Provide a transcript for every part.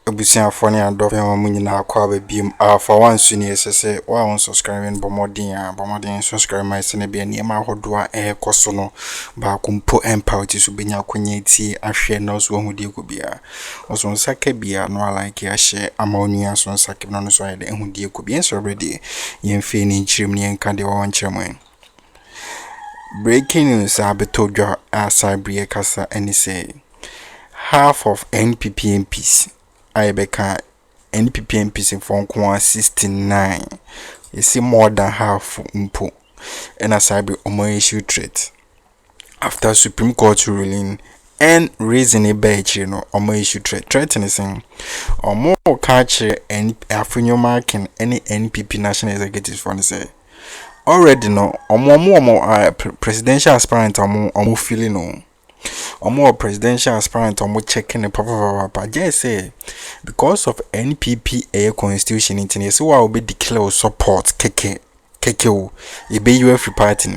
Abusiafo ne adɔfo a wɔn nyinaa akɔ abɛbiem Alpha One so ne ɛsɛ wa on subscribe bomodin subscribe my sene bia nneɛma ahodoɔ a ɛkɔ so no ba kompo empower ti so benya akonya ti ahwɛ na so ahudie ko bia oso nsaka bia no like ya share ama onua so nsaka no so ayɛ de ahudie ko bia so already yɛmfe ne nkyirem ne yɛnka de wɔn kyerɛm breaking news abetodwa asabriye kasa and say half of NPP MPs Ibeka NPP MPs in Fonko 69. You see more than half umpo. And as I be issue threat. After Supreme Court ruling and raising a badge, you know, issue threat. Threatening or more catch and Afenyo marking any NPP national executive fund say. Already no, or more presidential aspirant or more feeling no. Or more presidential aspirant or more checking the proper just say because of NPP a constitution in so I will be declare support keke e be you free party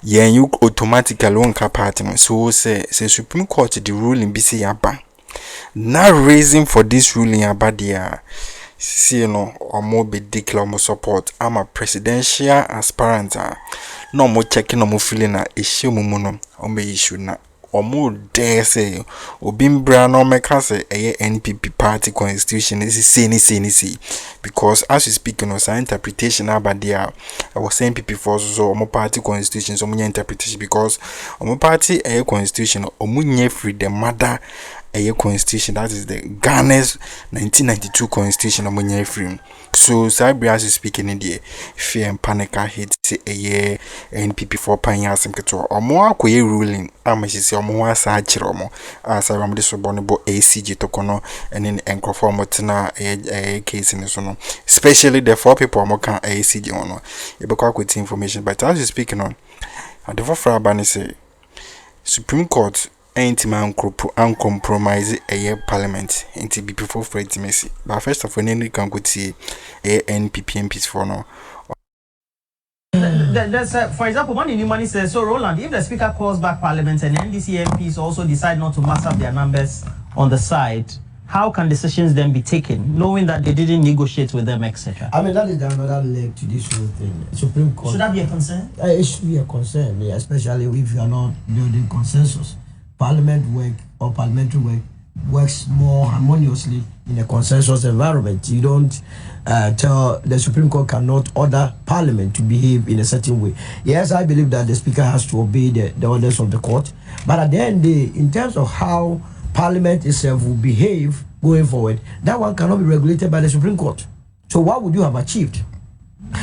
yeah you automatically won't party so say Supreme Court the ruling be say yaba now reason for this ruling about the see no or more be declare more support I'm a presidential aspirant no more checking no more feeling na issue mumono or be issue na or more dare say obimbra no make us a NPP party constitution is see because as we speak no say interpretation about there I was saying NPP for so more party constitution so munya interpretation because more party a constitution or munya free the mother a constitution that is the Ghana's 1992 constitution of munya free. So Sabria is speaking in the fear and panic hit a NPP for pioneers some or more ruling. I'm say more side chiromo as I am this abominable ACG tokono and in Encroformatina a case in the sono. Especially the 4 people more can ACG on you because with information. But as you speaking on at the for say Supreme Court ain't man uncompromise a parliament into be before for intimacy. But first of all, any can go see a NPP MPs for no. There's for example, one in the money says so. Roland, if the speaker calls back parliament and NDC MPs also decide not to mass up their numbers on the side, how can decisions then be taken, knowing that they didn't negotiate with them, etc.? I mean, that is another leg to this whole thing. Supreme Court. Should that be a concern? It should be a concern, yeah, especially if you are not building consensus. Parliament work or parliamentary work works more harmoniously in a consensus environment. You don't tell the Supreme Court cannot order Parliament to behave in a certain way. Yes, I believe that the Speaker has to obey the orders of the court. But at the end of the day, in terms of how Parliament itself will behave going forward, that one cannot be regulated by the Supreme Court. So what would you have achieved?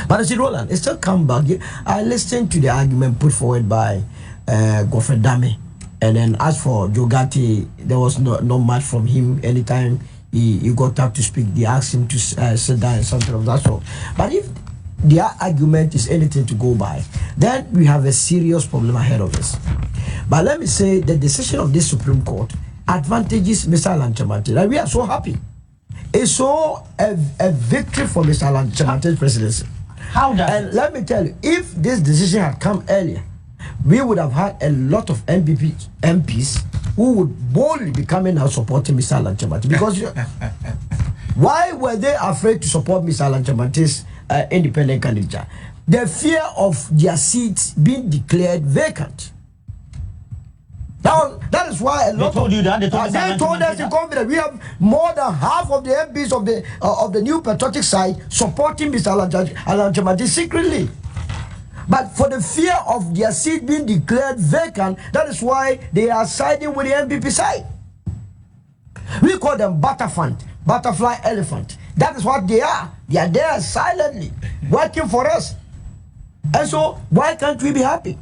But I said, Roland, it still come back. I listened to the argument put forward by Godfrey Dame. And then as for Jogati, there was not much from him. Anytime he got up to speak, they asked him to sit down and something of that sort. But if their argument is anything to go by, then we have a serious problem ahead of us. But let me say the decision of this Supreme Court advantages Mr. Alan-Kyerematen. And we are so happy. It's so a victory for Mr. Alan-Kyerematen's presidency. How does And let me tell you, if this decision had come earlier, we would have had a lot of NPP MPs who would boldly be coming out supporting Mr. Alan-Kyerematen. Because why were they afraid to support Mr. Alan-Kyerematen's independent candidate? The fear of their seats being declared vacant. Now, that is why a lot told you that they told us in confidence. We have more than half of the MPs of the new patriotic side supporting Mr. Alan-Kyerematen secretly. But for the fear of their seat being declared vacant, that is why they are siding with the NPP side. We call them butterfly elephant. That is what they are. They are there silently, working for us. And so, why can't we be happy?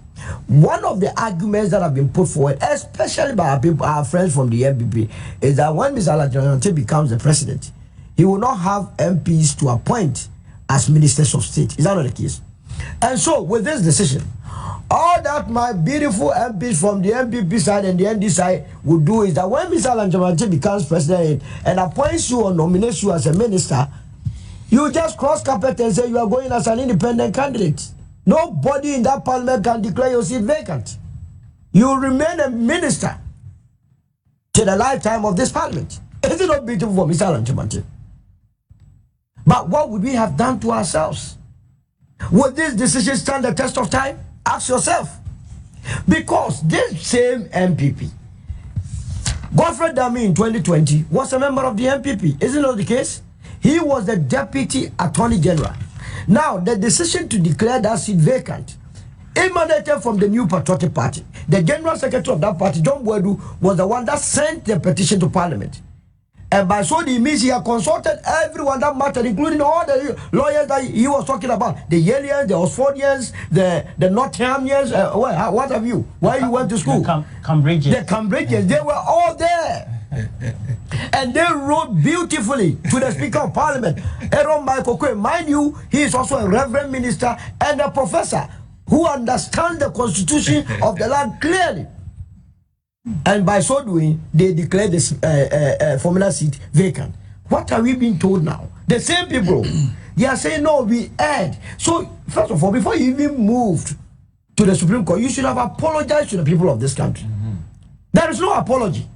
One of the arguments that have been put forward, especially by our friends from the NPP, is that when Mr. Alan-Kyerematen becomes the president, he will not have MPs to appoint as ministers of state. Is that not the case? And so, with this decision, all that my beautiful MPs from the NPP side and the ND side would do is that when Mr. Alan-Kyerematen becomes president and appoints you or nominates you as a minister, you just cross carpet and say you are going as an independent candidate. Nobody in that parliament can declare your seat vacant. You remain a minister to the lifetime of this parliament. Is it not beautiful for Mr. Lanchimante? But what would we have done to ourselves? Would this decision stand the test of time? Ask yourself. Because this same NPP, Godfrey Dami in 2020 was a member of the NPP. Isn't that the case? He was the Deputy Attorney General. Now, the decision to declare that seat vacant emanated from the New Patriotic Party. The General Secretary of that party, John Boadu, was the one that sent the petition to Parliament. And by so it means he had consulted everyone that mattered, including all the lawyers that he was talking about. The Yalians, the Oxfordians, the Nottinghamians, what have you? Why you went to school? Cambridgians. The Cambridgians, they were all there. And they wrote beautifully to the Speaker of Parliament, Aaron Michael Quay. Mind you, he is also a reverend minister and a professor who understands the constitution of the land clearly. And by so doing, they declared this formula seat vacant. What are we being told now? The same people, they are saying, no, we erred. So, first of all, before you even moved to the Supreme Court, you should have apologized to the people of this country. There is no apology.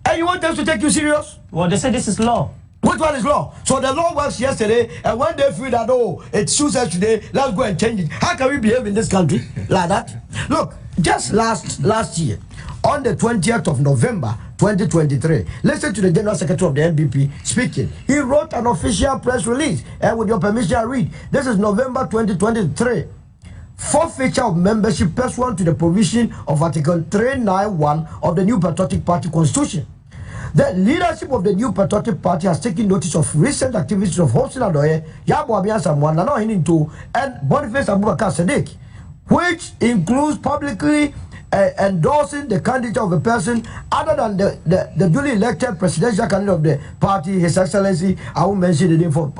And you want us to take you serious? Well, they say this is law. Which one is law? So the law was yesterday, and when they feel that, oh, it suits us today, let's go and change it. How can we behave in this country like that? Look, just last year, on the 20th of November 2023, listen to the General Secretary of the NPP speaking. He wrote an official press release, and with your permission, I read. This is November 2023. Forfeiture of membership pursuant to the provision of Article 391 of the New Patriotic Party Constitution. The leadership of the New Patriotic Party has taken notice of recent activities of Hossein Adoye, Yabo Abiyan Samoa, Nana Hininto, and Boniface Abubakar Sadiq, which includes publicly endorsing the candidate of a person other than the duly elected presidential candidate of the party, His Excellency. I won't mention the name for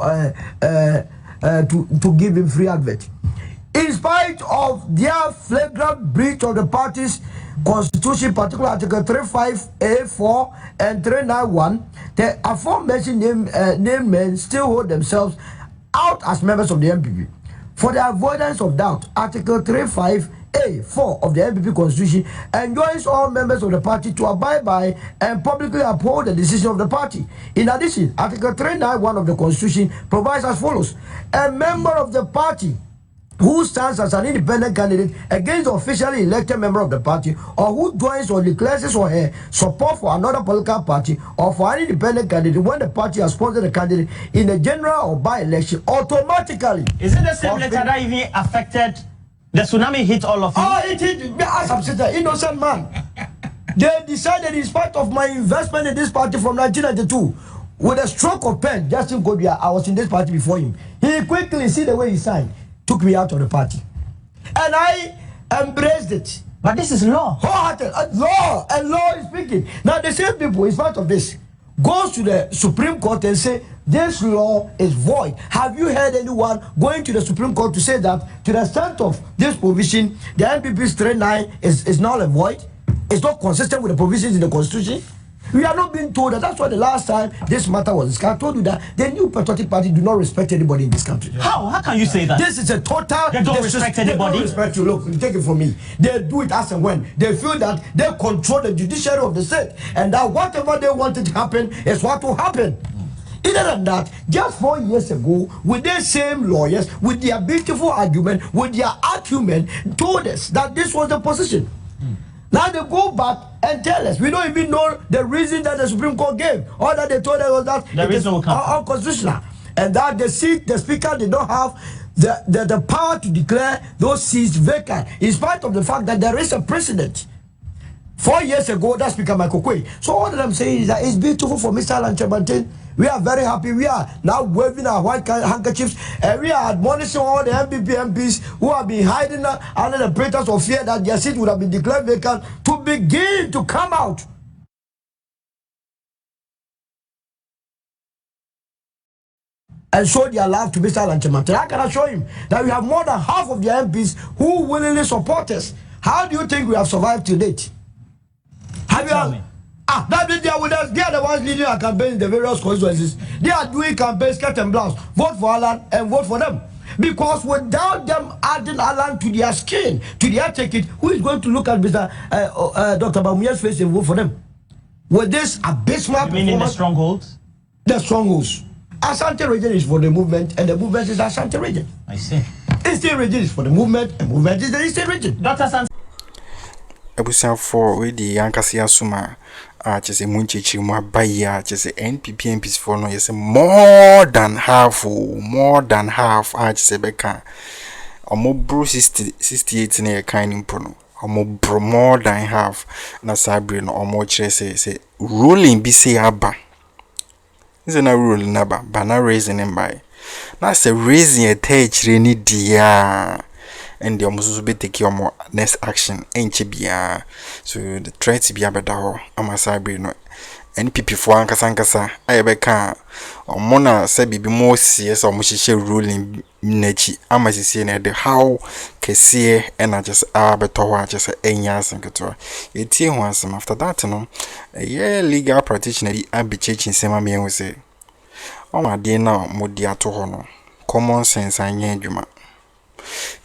to give him free advert. In spite of their flagrant breach of the party's constitution, particularly Article 35A4 and 391, the aforementioned named men still hold themselves out as members of the NPP. For the avoidance of doubt, Article 35A4 of the NPP Constitution enjoins all members of the party to abide by and publicly uphold the decision of the party. In addition, Article 391 of the Constitution provides as follows: a member of the party who stands as an independent candidate against the officially elected member of the party, or who joins or declares his or her support for another political party or for an independent candidate when the party has sponsored the candidate in a general or by-election, automatically. Is it the same letter that even affected the tsunami hit all of you? Oh, it hit as I'm saying, innocent man. They decided, in spite of my investment in this party from 1992, with a stroke of pen, Justin Godwin, I was in this party before him. He quickly, see the way he signed, took me out of the party. And I embraced it. But this is law. Wholehearted. Law. And law is speaking. Now the same people, in spite of this, goes to the Supreme Court and say, this law is void. Have you heard anyone going to the Supreme Court to say that to the extent of this provision, the NPP's 39 is null and void? It's not consistent with the provisions in the Constitution? We are not being told that. That's why the last time this matter was discussed, I told you that the New Patriotic Party do not respect anybody in this country. Yeah. How can you say that? This is a total... They don't respect anybody? They don't respect you. Look, take it from me. They do it as and when. They feel that they control the judiciary of the state, and that whatever they want it to happen is what will happen. Other than that, just 4 years ago, with the same lawyers, with their beautiful argument, with their acumen, told us that this was the position. Now they go back and tell us. We don't even know the reason that the Supreme Court gave. All that they told us was that there is no unconstitutional. And that the Speaker did not have the power to declare those seats vacant, in spite of the fact that there is a precedent. 4 years ago, that Speaker Michael Quay. So all that I'm saying is that it's beautiful for Mr. Lanchimante. We are very happy. We are now waving our white handkerchiefs, and we are admonishing all the NPP MPs who have been hiding under the pretense of fear that their seat would have been declared vacant to begin to come out. And show their love to Mr. Lanchimante. I can assure him that we have more than half of the MPs who willingly support us. How do you think we have survived to date? Have you? That means they are with us. They are the ones leading our campaigns in the various constituencies. They are doing campaigns, cat and blouse. Vote for Alan and vote for them. Because without them adding Alan to their skin, to their ticket, who is going to look at Mr. Dr. Bamuya's face and vote for them? with this abysmal You mean in the performance, strongholds? the strongholds. Asante region is for the movement, and the movement is Asante region. I see. Eastern region is for the movement, and movement is the Eastern region. Dr. San. Ebusan for we the yankasi asuma chese munchichi mu abaya chese NPP MPs for no yes more than half chese beka omo bro 68 na kind impono omo bro more than half na sabre no omo chese say ruling bi say aba is na ruling na ba na raising him by na say raising a chire ni dia and the almost be take your next action enchibia so the threat to be abeda amasabi no NPP for ankasa ayebeka omona say bibi mo cs omushishe ruling nachi amasisi na the how Kesi and just abeto just enya sanketo eti ho asem after that no yeah legal practitioner di abichechi nsema me we say omade na modi ato ho no common sense anya adwuma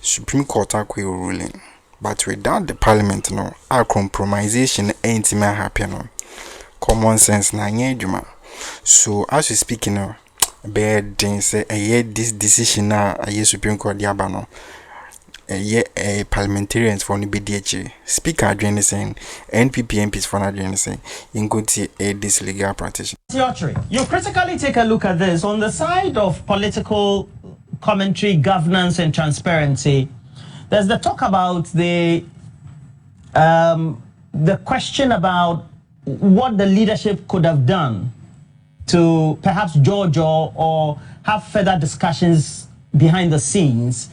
Supreme Court akwe ruling, but without the Parliament, no, our compromisation ain't even happy, no. Common sense na nyejuma. So as we speak, no, bad things say this decision na Supreme Court diaba no. Parliamentarians for the BDH speaker adjoining saying NPP MPs for adjoining saying in good this legal practitioner. You critically take a look at this on the side of political commentary, governance, and transparency. There's the talk about the question about what the leadership could have done to perhaps judge or have further discussions behind the scenes,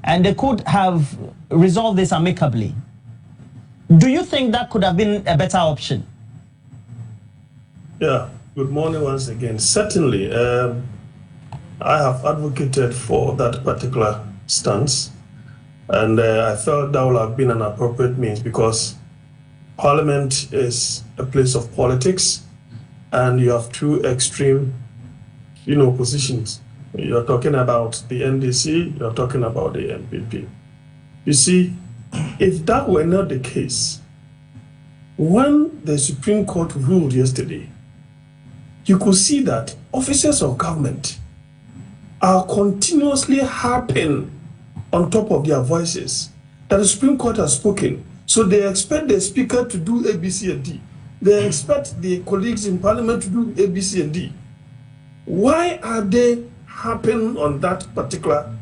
and they could have resolved this amicably. Do you think that could have been a better option? Yeah, good morning once again. Certainly, I have advocated for that particular stance, and I felt that would have been an appropriate means because Parliament is a place of politics, and you have two extreme, positions. You're talking about the NDC, you're talking about the NPP. You see, if that were not the case, when the Supreme Court ruled yesterday, you could see that officers of government are continuously harping on top of their voices that the Supreme Court has spoken. So they expect the Speaker to do A, B, C, and D. They expect the colleagues in Parliament to do A, B, C, and D. Why are they harping on that particular,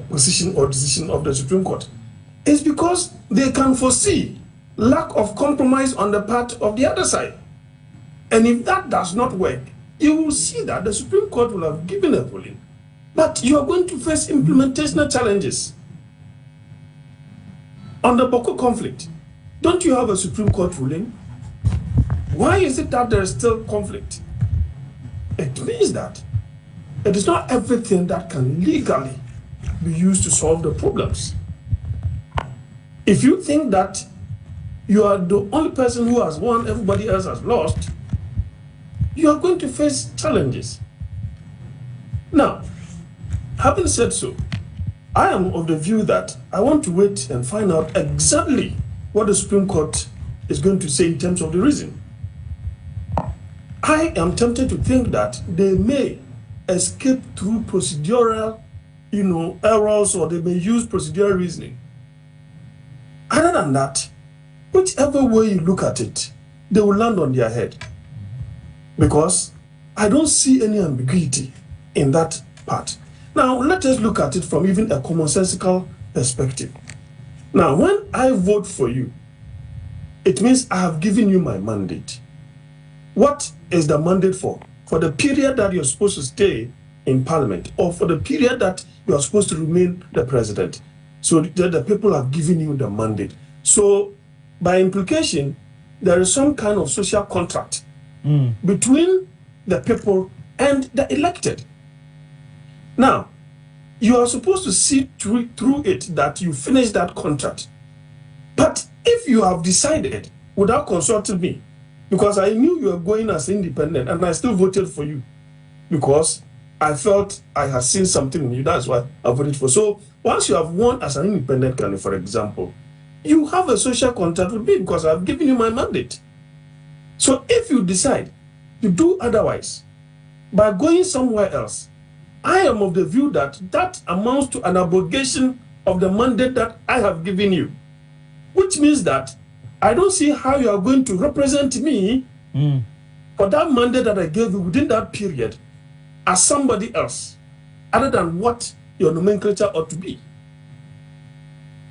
position or decision of the Supreme Court? It's because they can foresee lack of compromise on the part of the other side. And if that does not work, you will see that the Supreme Court will have given a ruling, but you are going to face implementational challenges. On the Boko conflict, don't you have a Supreme Court ruling? Why is it that there is still conflict? It means that it is not everything that can legally be used to solve the problems. If you think that you are the only person who has won, everybody else has lost, you are going to face challenges. Now, having said so, I am of the view that I want to wait and find out exactly what the Supreme Court is going to say in terms of the reason. I am tempted to think that they may escape through procedural, errors, or they may use procedural reasoning. Other than that, whichever way you look at it, they will land on their head. Because I don't see any ambiguity in that part. Now, let us look at it from even a commonsensical perspective. Now, when I vote for you, it means I have given you my mandate. What is the mandate for? For the period that you're supposed to stay in Parliament, or for the period that you are supposed to remain the president. So the people have given you the mandate. So, by implication, there is some kind of social contract between the people and the elected. Now, you are supposed to see through it that you finish that contract. But if you have decided without consulting me, because I knew you were going as independent and I still voted for you because I felt I had seen something in you, that's why I voted for. So once you have won as an independent candidate, for example, you have a social contract with me because I've given you my mandate. So if you decide to do otherwise by going somewhere else, I am of the view that that amounts to an abrogation of the mandate that I have given you, which means that I don't see how you are going to represent me for that mandate that I gave you within that period as somebody else, other than what your nomenclature ought to be.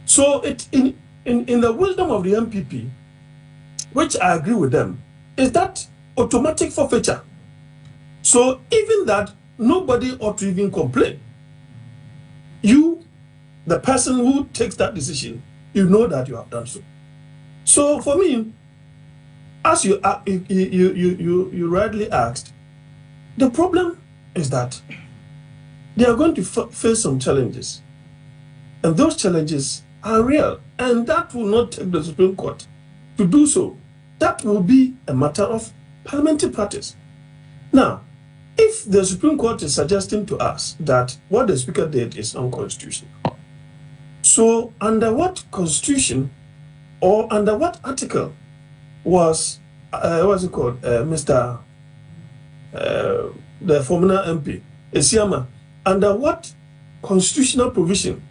So it in the wisdom of the NPP, which I agree with them, is that automatic forfeiture. So even that, nobody ought to even complain. You, the person who takes that decision, you know that you have done so. So for me, as you rightly asked, the problem is that they are going to face some challenges, and those challenges are real, and that will not take the Supreme Court to do so. That will be a matter of parliamentary practice. Now, if the Supreme Court is suggesting to us that what the Speaker did is unconstitutional, so under what constitution or under what article was what's it called, Mr. The former MP Esiama, under what constitutional provision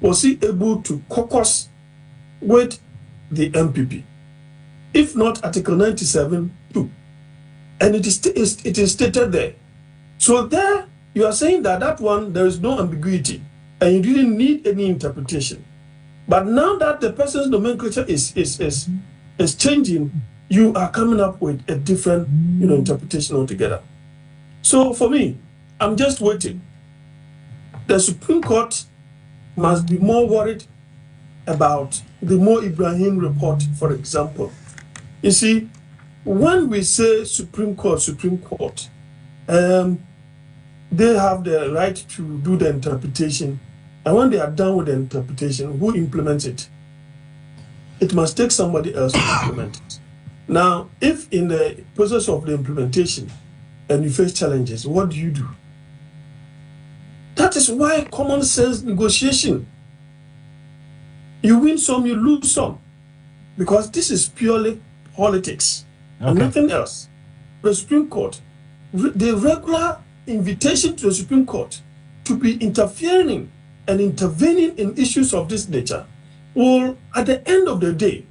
was he able to caucus with the NPP? If not Article 97(2), and it is stated there. So there you are saying that that one there is no ambiguity and you didn't need any interpretation. But now that the person's nomenclature is changing, you are coming up with a different interpretation altogether. So for me, I'm just waiting. The Supreme Court must be more worried about the Mo Ibrahim report, for example. You see, when we say Supreme Court, they have the right to do the interpretation. And when they are done with the interpretation, who implements it? It must take somebody else to implement it. Now, if in the process of the implementation and you face challenges, what do? That is why common sense negotiation. You win some, you lose some. Because this is purely politics and nothing else. The Supreme Court, the regular invitation to the Supreme Court to be interfering and intervening in issues of this nature will, at the end of the day,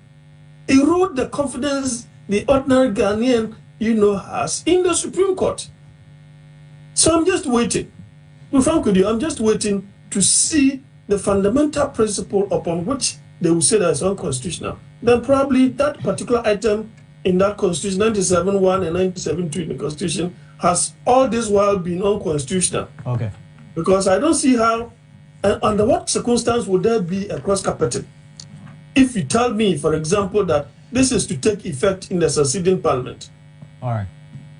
erode the confidence the ordinary Ghanaian, has in the Supreme Court. So I'm just waiting. To be frank with you, I'm just waiting to see the fundamental principle upon which they will say that it's unconstitutional. Then probably that particular item in that Constitution, 97(1) and 97(2) in the Constitution, has all this while been unconstitutional. Okay. Because I don't see how, and under what circumstance would there be a cross-carpeting? If you tell me, for example, that this is to take effect in the succeeding parliament. All right.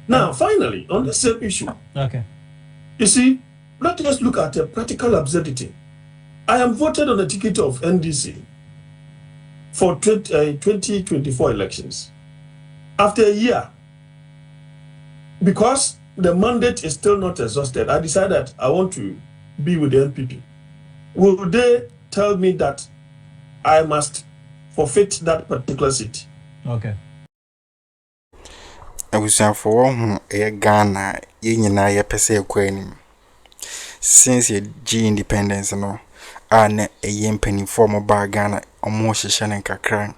Now, finally, on the same issue. Okay. You see, let us look at a practical absurdity. I am voted on the ticket of NDC for 2024 elections. After a year, because the mandate is still not exhausted, I decided I want to be with the NPP. Will they tell me that I must forfeit that particular seat? Okay. I was for Ghana, na ye pese kwenim. Since ye G independence no, ane a yempeni former bar Ghana, omo shishan kakran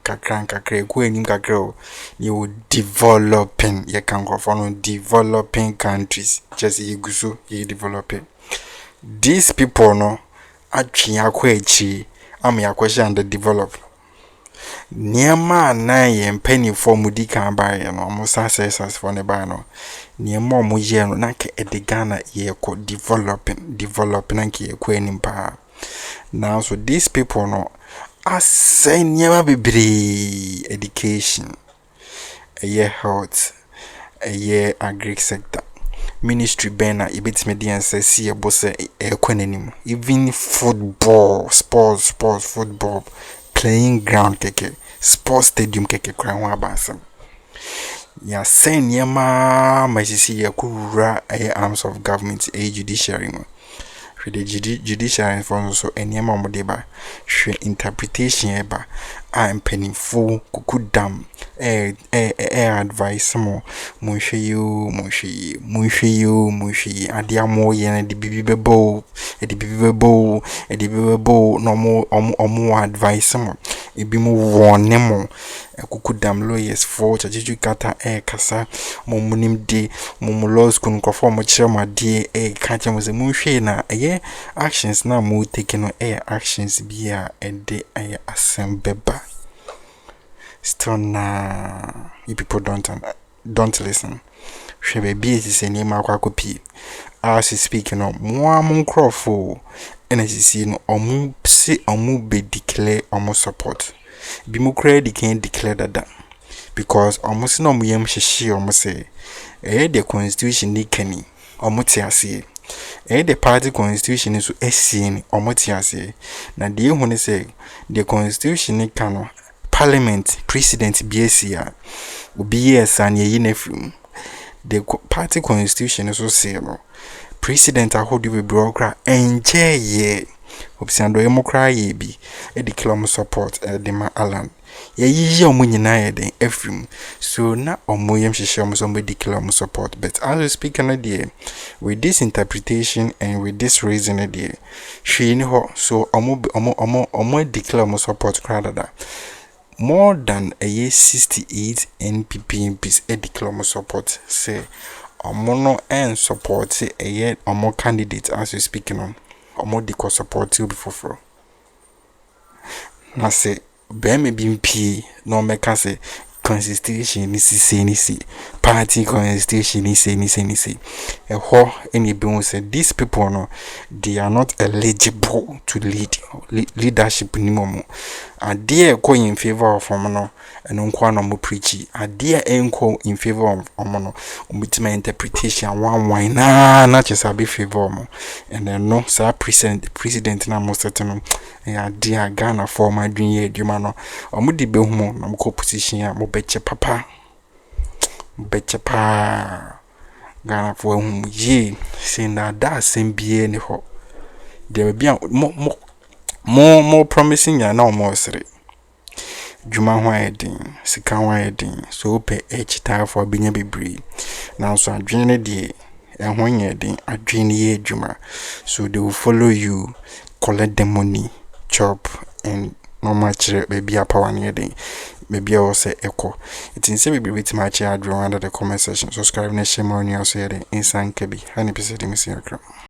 kwenim kakro, you developing ye can go for developing countries. Just ye gusu ye developing. These people no, actually akwechi, yakwechi underdeveloped. Niema na yempeni for mudika buy no, almost success for ne buy no. Niema mo ye no na ke Ghana ye ko developing na ke kwenim pa. Now so these people no asay niema bebre education, health, agri sector, ministry bena ibitime di ansesi e bose ekwenenim, even football, sports, football, playing ground keke, sports stadium keke kwa abasem. Ya say niema masisi ye kura arms of government judiciary mo. the judicial enforcement so any deba she interpretation eba I'm penny full kukudam advice some munshi adia mo yen the bibebo no more advice some ebi mo warn mo kukudam lawyers for jaju kata kasa mo munim de mo laws kun ko form chema de kanche mo se munhwe na actions na mo taking no actions bia ede asembeba still na you people don't listen hwe baby is any ma kwakopi as speaking no mo am crofo NSC no omu be declare omu support bi mu kra di can declare that because almost no muyem hyehyɛ omo say the constitution ni kani omo te ase the party constitution is SCN omo te ase na de hu ne say the constitution ni kano parliament president BSA obi yes an ye na frum the party constitution is so say no president ahodu be bureaucrat enje ye obisiando yemokra ye bi e declare omo support de ma alan ye omo nyina ye den efrim so na omo yem hyehyɛ omo so omo declare omo support but as we speak na there with this interpretation and with this reason there she ni ho so omo declare omo support crowd more than a year 68 NPP MPs e declare omo support say omo no and support say a year omo candidate as we speaking on omo de support you before na say be me bimpi no make say constitution is say party constitution is say a ho any be say these people no they are not eligible to leadership anymore and they go in favor of no and nkwa no mo preach and they enko in favor of no umitima interpretation one na chesa be favor mo and then no sir president na mo certain ya dia Ghana for my dream ye adwuma no omudi be hu na mo position ya mo beche papa Ghana for hu ye saying that sembie ni ho there be more promising ya na mo sere dwuma ho ayedin sika ho ayedin so pe time for binya bebre now so adwene de ho nyedin adwene ye dwuma so they will follow you collect the money chop and no much baby a power near day maybe I will say echo it in say baby with my chair under the comment section subscribe and share more news here in San Kebi 100% Akroma.